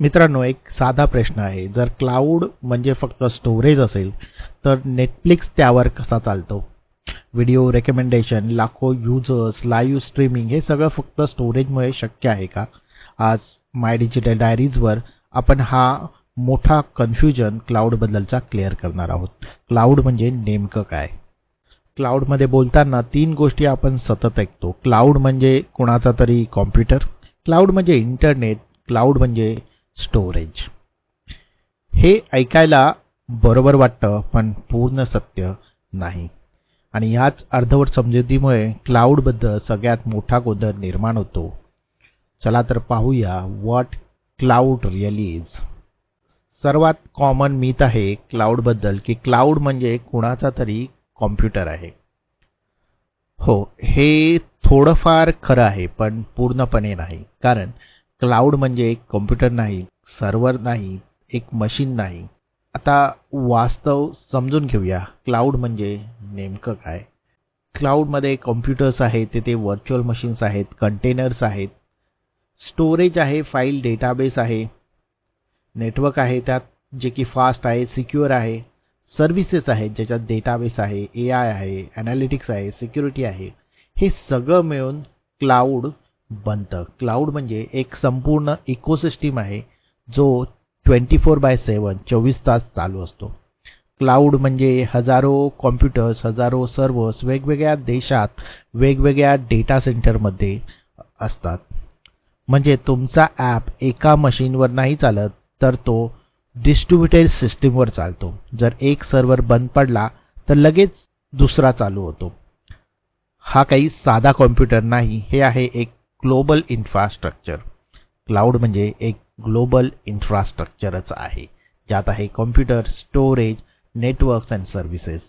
मित्रांनो, एक साधा प्रश्न आहे. जर क्लाउड म्हणजे फक्त स्टोरेज असेल, तर नेटफ्लिक्स त्यावर कसा चालतो? व्हिडिओ रेकमेंडेशन, लाखो युजर्स, लाईव्ह स्ट्रीमिंग हे सगळं फक्त स्टोरेजमुळे शक्य आहे का? आज माय डिजिटल डायरीजवर आपण हा मोठा कन्फ्युजन क्लाउडबद्दलचा क्लिअर करणार आहोत. क्लाउड म्हणजे नेमकं काय? क्लाउडमध्ये बोलताना 3 गोष्टी आपण सतत ऐकतो. क्लाउड म्हणजे कुणाचा तरी कॉम्प्युटर, क्लाउड म्हणजे इंटरनेट, क्लाउड म्हणजे स्टोरेज. हे ऐकायला बरोबर वाटतं, पण पूर्ण सत्य नाही. आणि याच अर्धवट समजुतीमुळे क्लाउडबद्दल सगळ्यात मोठा गोंधळ निर्माण होतो. चला तर पाहूया व्हॉट क्लाउड रिअली इज. सर्वात कॉमन मिथ आहे क्लाउडबद्दल की क्लाउड म्हणजे कुणाचा तरी कॉम्प्युटर आहे. हो, हे थोडंफार खरं आहे, पण पूर्णपणे नाही. कारण क्लाउड म्हणजे एक कॉम्प्युटर नाही, सर्व्हर नाही, एक मशीन नाही. आता वास्तव समजून घेऊया. क्लाउड म्हणजे नेमकं काय? क्लाउडमध्ये कॉम्प्युटर्स आहेत, तिथे व्हर्च्युअल मशीन्स आहेत, कंटेनर्स आहेत, स्टोरेज आहे, फाईल डेटाबेस आहे, नेटवर्क आहे त्यात जे की फास्ट आहे, सिक्युअर आहे, सर्व्हिसेस आहेत ज्याच्यात डेटाबेस आहे, AI आहे, ॲनालिटिक्स आहे, सिक्युरिटी आहे. हे सगळं मिळून क्लाउड बनतं. क्लाउड म्हणजे एक संपूर्ण इकोसिस्टीम आहे जो 24/7 24 तास चालू असतो. क्लाउड म्हणजे हजारो कॉम्प्युटर्स, हजारो सर्व्हर्स वेगवेगळ्या देशात, वेगवेगळ्या डेटा सेंटरमध्ये असतात. म्हणजे तुमचा ॲप एका मशीनवर नाही चालत, तर तो डिस्ट्रीब्युटेड सिस्टीमवर चालतो. जर एक सर्व्हर बंद पडला, तर लगेच दुसरा चालू होतो. हा काही साधा कॉम्प्युटर नाही, हे आहे एक ग्लोबल इन्फ्रास्ट्रक्चर. क्लाउड म्हणजे एक ग्लोबल इन्फ्रास्ट्रक्चरच आहे, ज्यात आहे computer, storage, networks and services.